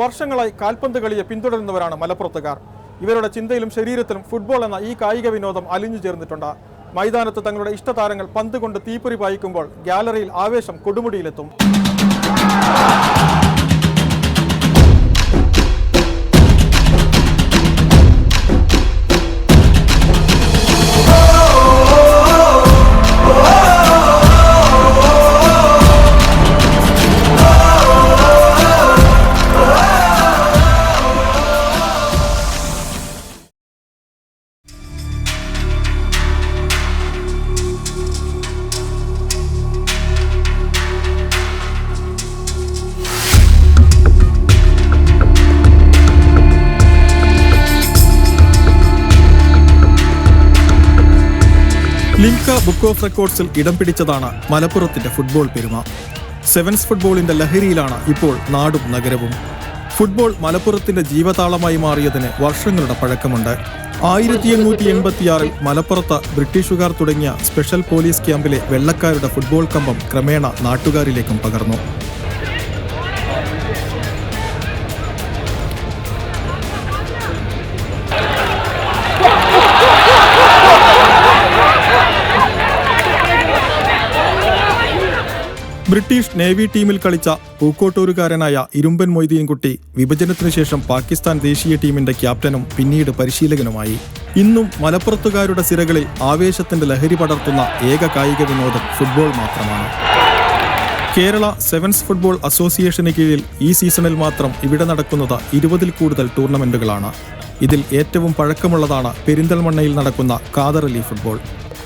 വർഷങ്ങളായി കാൽപന്ത് കളിയെ പിന്തുടരുന്നവരാണ് മലപ്പുറത്തുകാർ. ഇവരുടെ ചിന്തയിലും ശരീരത്തിലും ഫുട്ബോൾ എന്ന ഈ കായിക വിനോദം അലിഞ്ഞു ചേർന്നിട്ടുണ്ട്. മൈതാനത്ത് തങ്ങളുടെ ഇഷ്ടതാരങ്ങൾ പന്ത് കൊണ്ട് തീപ്പൊരി പായിക്കുമ്പോൾ ഗ്യാലറിയിൽ ആവേശം കൊടുമുടിയിലെത്തും. ലിംക ബുക്ക് ഓഫ് റെക്കോർഡ്സിൽ ഇടം പിടിച്ചതാണ് മലപ്പുറത്തിന്റെ ഫുട്ബോൾ പെരുമ. സെവൻസ് ഫുട്ബോളിന്റെ ലഹരിയിലാണ് ഇപ്പോൾ നാടും നഗരവും. ഫുട്ബോൾ മലപ്പുറത്തിന്റെ ജീവതാളമായി മാറിയതിന് വർഷങ്ങളുടെ പഴക്കമുണ്ട്. 1886 മലപ്പുറത്ത് ബ്രിട്ടീഷുകാർ തുടങ്ങിയ സ്പെഷ്യൽ പോലീസ് ക്യാമ്പിലെ വെള്ളക്കാരുടെ ഫുട്ബോൾ കമ്പം ക്രമേണ നാട്ടുകാരിലേക്കും പകർന്നു. ബ്രിട്ടീഷ് നേവി ടീമിൽ കളിച്ച പൂക്കോട്ടൂരുകാരനായ ഇരുമ്പൻ മൊയ്തീൻകുട്ടി വിഭജനത്തിനു ശേഷം പാകിസ്ഥാൻ ദേശീയ ടീമിന്റെ ക്യാപ്റ്റനും പിന്നീട് പരിശീലകനുമായി. ഇന്നും മലപ്പുറത്തുകാരുടെ സിരകളിൽ ആവേശത്തിന്റെ ലഹരി പടർത്തുന്ന ഏക കായിക വിനോദം ഫുട്ബോൾ മാത്രമാണ്. കേരള സെവൻസ് ഫുട്ബോൾ അസോസിയേഷന് കീഴിൽ ഈ സീസണിൽ മാത്രം ഇവിടെ നടക്കുന്നത് 20-ൽ കൂടുതൽ ടൂർണമെന്റുകളാണ്. ഇതിൽ ഏറ്റവും പഴക്കമുള്ളതാണ് പെരിന്തൽമണ്ണയിൽ നടക്കുന്ന ഖാദറലി ഫുട്ബോൾ.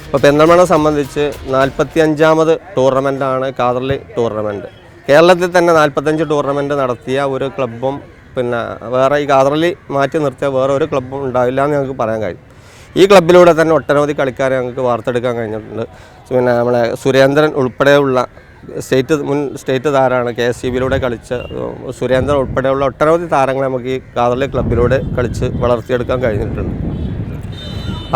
ഇപ്പോൾ പെരിന്തൽമണ്ണ സംബന്ധിച്ച് 45ാമത് ടൂർണമെൻറ്റാണ് ഖാദറലി ടൂർണമെൻറ്റ്. കേരളത്തിൽ തന്നെ 45 ടൂർണമെൻറ്റ് നടത്തിയ ഒരു ക്ലബ്ബും പിന്നെ വേറെ ഈ ഖാദറലി മാറ്റി നിർത്തിയ വേറെ ഒരു ക്ലബ്ബും ഉണ്ടാവില്ല എന്ന് ഞങ്ങൾക്ക് പറയാൻ കഴിയും. ഈ ക്ലബ്ബിലൂടെ തന്നെ ഒട്ടനവധി കളിക്കാരെ ഞങ്ങൾക്ക് വാർത്തെടുക്കാൻ കഴിഞ്ഞിട്ടുണ്ട്. പിന്നെ നമ്മളെ സുരേന്ദ്രൻ ഉൾപ്പെടെയുള്ള മുൻ സ്റ്റേറ്റ് താരമാണ്. KSCB-യിലൂടെ കളിച്ച സുരേന്ദ്രൻ ഉൾപ്പെടെയുള്ള ഒട്ടനവധി താരങ്ങളെ നമുക്ക് ഈ ഖാദറലി ക്ലബ്ബിലൂടെ കളിച്ച് വളർത്തിയെടുക്കാൻ കഴിഞ്ഞിട്ടുണ്ട്.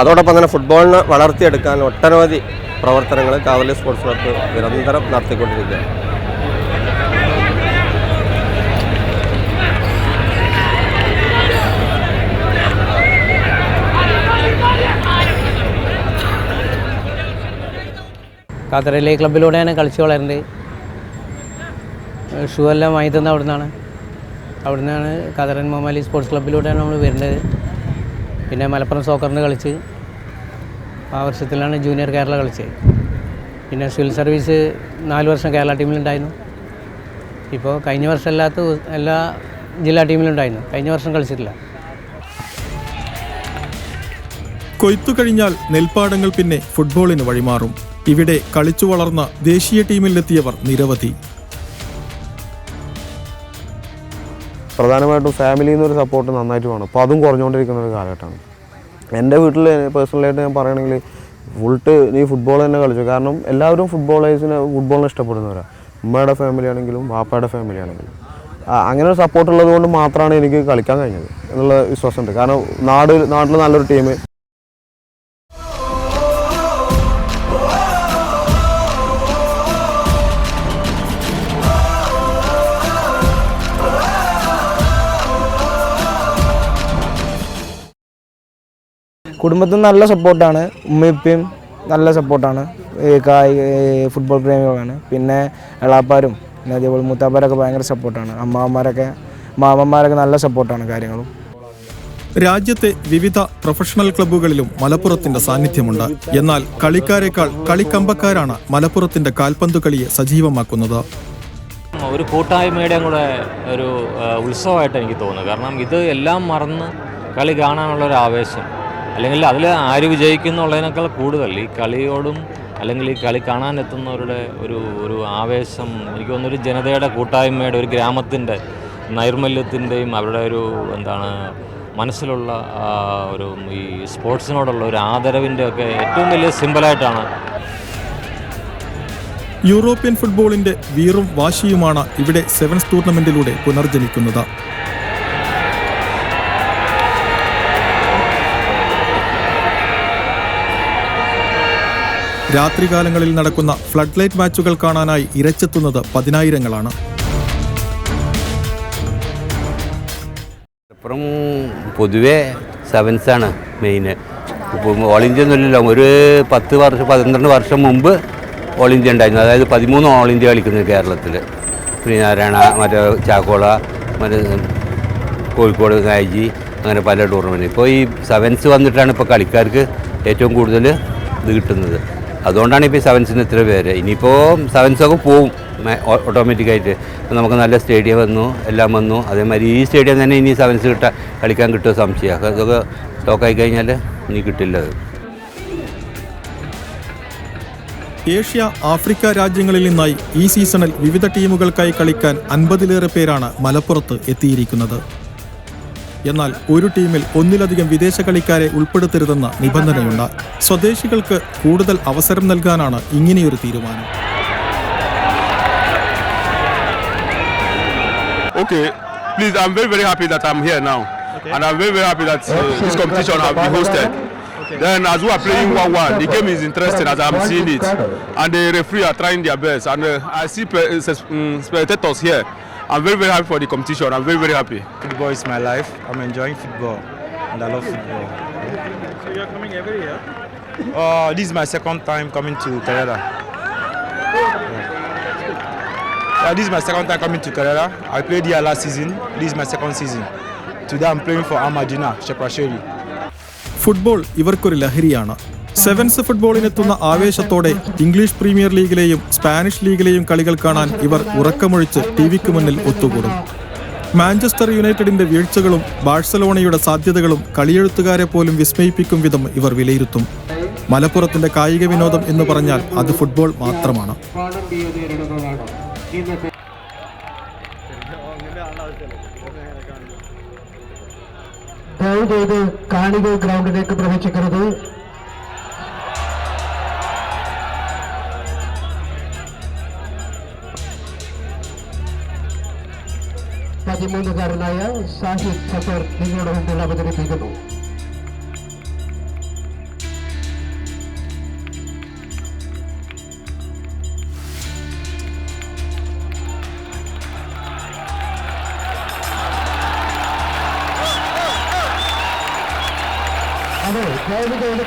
അതോടൊപ്പം തന്നെ ഫുട്ബോളിനെ വളർത്തിയെടുക്കാൻ ഒട്ടനവധി പ്രവർത്തനങ്ങൾ ഖാദറലി സ്പോർട്സ് ക്ലബ്ബ് നിരന്തരം നടത്തിക്കൊണ്ടിരിക്കുകയാണ്. ഖാദറലി ക്ലബ്ബിലൂടെയാണ് കളിച്ച് വളരുന്നത്. ഷൂ എല്ലാം വാങ്ങി തന്നത് അവിടുന്നാണ് ഖാദറൻ മൊമാലി സ്പോർട്സ് ക്ലബ്ബിലൂടെയാണ് നമ്മൾ വരുന്നത്. പിന്നെ മലപ്പുറം സോക്കറിന് കളിച്ച് ആ വർഷത്തിലാണ് ജൂനിയർ കേരള കളിച്ചത്. പിന്നെ സിവിൽ സർവീസ് 4 വർഷം കേരള ടീമിലുണ്ടായിരുന്നു. ഇപ്പോൾ കഴിഞ്ഞ വർഷം എല്ലാ ജില്ലാ ടീമിലുണ്ടായിരുന്നു. കഴിഞ്ഞ വർഷം കളിച്ചിട്ടില്ല. കൊയ്ത്തു കഴിഞ്ഞാൽ നെൽപ്പാടങ്ങൾ പിന്നെ ഫുട്ബോളിന് വഴിമാറും. ഇവിടെ കളിച്ചു വളർന്ന ദേശീയ ടീമിലെത്തിയവർ നിരവധി. പ്രധാനമായിട്ടും ഫാമിലിയിൽ നിന്നൊരു സപ്പോർട്ട് നന്നായിട്ട് വേണം. അപ്പോൾ അതും കുറഞ്ഞുകൊണ്ടിരിക്കുന്ന ഒരു കാലഘട്ടമാണ്. എൻ്റെ വീട്ടിൽ പേഴ്സണലായിട്ട് ഞാൻ പറയുകയാണെങ്കിൽ നീ ഫുട്ബോൾ തന്നെ കളിച്ചു. കാരണം എല്ലാവരും ഫുട്ബോളിനെ ഇഷ്ടപ്പെടുന്നവരാണ്. ഉമ്മയുടെ ഫാമിലി ആണെങ്കിലും വാപ്പയുടെ ഫാമിലി ആണെങ്കിലും അങ്ങനെ ഒരു സപ്പോർട്ട് ഉള്ളത് കൊണ്ട് മാത്രമാണ് എനിക്ക് കളിക്കാൻ കഴിഞ്ഞത് എന്നുള്ള വിശ്വാസമുണ്ട്. കാരണം നാട്ടിൽ നല്ലൊരു ടീം. കുടുംബത്തിൽ നല്ല സപ്പോർട്ടാണ്. ഉമ്മയും നല്ല സപ്പോർട്ടാണ്. ഫുട്ബോൾ പ്രേമികളാണ്. പിന്നെ എളാപ്പാരും പിന്നെ അതേപോലെ മൂത്താപ്പാരൊക്കെ ഭയങ്കര സപ്പോർട്ടാണ്. മാമന്മാരൊക്കെ നല്ല സപ്പോർട്ടാണ് കാര്യങ്ങളും. രാജ്യത്തെ വിവിധ പ്രൊഫഷണൽ ക്ലബ്ബുകളിലും മലപ്പുറത്തിന്റെ സാന്നിധ്യമുണ്ട്. എന്നാൽ കളിക്കാരെക്കാൾ കളിക്കമ്പക്കാരാണ് മലപ്പുറത്തിന്റെ കാൽപന്തു കളിയെ സജീവമാക്കുന്നത്. ഒരു കൂട്ടായ്മയുടെ കൂടെ ഒരു ഉത്സവമായിട്ട് എനിക്ക് തോന്നുന്നു. കാരണം ഇത് എല്ലാം മറന്ന് കളി കാണാനുള്ളൊരു ആവേശം, അല്ലെങ്കിൽ അതിൽ ആര് വിജയിക്കുന്നുള്ളതിനേക്കാൾ കൂടുതൽ ഈ കളിയോടും അല്ലെങ്കിൽ ഈ കളി കാണാനെത്തുന്നവരുടെ ഒരു ആവേശം, എനിക്ക് തോന്നുന്നൊരു ജനതയുടെ കൂട്ടായ്മയുടെ, ഒരു ഗ്രാമത്തിൻ്റെ നൈർമല്യത്തിൻ്റെയും അവരുടെ ഒരു മനസ്സിലുള്ള ഒരു ഈ സ്പോർട്സിനോടുള്ള ഒരു ആദരവിൻ്റെ ഒക്കെ ഏറ്റവും വലിയ സിമ്പലായിട്ടാണ്. യൂറോപ്യൻ ഫുട്ബോളിന്റെ വീറും വാശിയുമാണ് ഇവിടെ സെവൻസ് ടൂർണമെന്റിലൂടെ പുനർജനിക്കുന്നത്. രാത്രികാലങ്ങളിൽ നടക്കുന്ന ഫ്ലഡ് ലൈറ്റ് മാച്ചുകൾ കാണാനായി ഇരച്ചെത്തുന്നത് 10,000-ങ്ങളാണ്. മലപ്പുറം പൊതുവേ സെവൻസാണ് മെയിൻ. ഇപ്പോൾ ഓൾ ഇന്ത്യ ഒന്നുമില്ലല്ലോ, ഒരു 10 വർഷം 12 വർഷം മുമ്പ് ഓൾ ഇന്ത്യ ഉണ്ടായിരുന്നു. അതായത് 13 ഓൾ ഇന്ത്യ കളിക്കുന്നത് കേരളത്തിൽ. ശ്രീനാരായണ, മറ്റേ ചാക്കോള, മറ്റേ കോഴിക്കോട് ഗായജി, അങ്ങനെ പല ടൂർണമെൻറ്റ്. ഇപ്പോൾ ഈ സെവൻസ് വന്നിട്ടാണ് ഇപ്പോൾ കളിക്കാർക്ക് ഏറ്റവും കൂടുതൽ ഇത് കിട്ടുന്നത്. അതുകൊണ്ടാണ് ഇപ്പോൾ ഈ സെവൻസിന് ഇത്ര പേര്. ഇനിയിപ്പോൾ സെവൻസൊക്കെ പോവും ഓട്ടോമാറ്റിക്കായിട്ട്. ഇപ്പോൾ നമുക്ക് നല്ല സ്റ്റേഡിയം വന്നു, എല്ലാം വന്നു. അതേമാതിരി ഈ സ്റ്റേഡിയം തന്നെ ഇനി സെവൻസ് കളിക്കാൻ കിട്ടുമോ സംശയമാണ്. അതൊക്കെ സ്റ്റോക്കായി കഴിഞ്ഞാൽ ഇനി കിട്ടില്ല അത്. ഏഷ്യ, ആഫ്രിക്ക രാജ്യങ്ങളിൽ നിന്നായി ഈ സീസണിൽ വിവിധ ടീമുകൾക്കായി കളിക്കാൻ 50-ലേറെ പേരാണ് മലപ്പുറത്ത് എത്തിയിരിക്കുന്നത്. എന്നാൽ ഒരു ടീമിൽ ഒന്നിലധികം വിദേശ കളിക്കാരെ ഉൾപ്പെടുത്തരുതെന്ന നിബന്ധനയുണ്ട്. സ്വദേശികൾക്ക് കൂടുതൽ അവസരം നൽകാനാണ് ഇങ്ങനെയൊരു തീരുമാനം. Okay, please, I'm very, very happy that I'm here now. Okay. And I'm very, very happy that this competition has been hosted. Okay. Then as we are playing 1-1, the game is interesting as I'm seeing it. And the referee are trying their best. And I see spectators here. I'm very, very happy for the competition. I'm very, very happy. Football is my life. I'm enjoying football. And I love football. So you're coming every year? This is my second time coming to Canada. This is my second time coming to Canada. I played here last season. This is my second season. Today I'm playing for Ahmadina, Sheprasheri. Football ഇവർക്കൊരു ലഹരിയാണ്. Sevens ഫുട്ബോളിനെത്തുന്ന ആവേശത്തോടെ English premier ലീഗിലെയും Spanish ലീഗിലെയും കളികൾ കാണാൻ ഇവർ ഉറക്കമൊഴിച്ച് ടിവിക്ക് മുന്നിൽ ഒത്തുകൂടും. Manchester യുണൈറ്റഡിന്റെ വീഴ്ചകളും ബാഴ്സലോണയുടെ സാധ്യതകളും കളിയെഴുത്തുകാരെ പോലും വിസ്മയിപ്പിക്കും വിധം ഇവർ വിലയിരുത്തും. മലപ്പുറത്തിന്റെ കായിക വിനോദം എന്ന് പറഞ്ഞാൽ അത് ഫുട്ബോൾ മാത്രമാണ്. ദയവ് ചെയ്ത് കാണികൾ ഗ്രൗണ്ടിലേക്ക് പ്രവേശിക്കരുത്. പതിമൂന്നുകാരനായ ഷാഹിദ് സഫർ നിങ്ങളുടെ മുമ്പിൽ അവതരിപ്പിക്കുന്നു. അതെ, ദയവ് ചെയ്ത്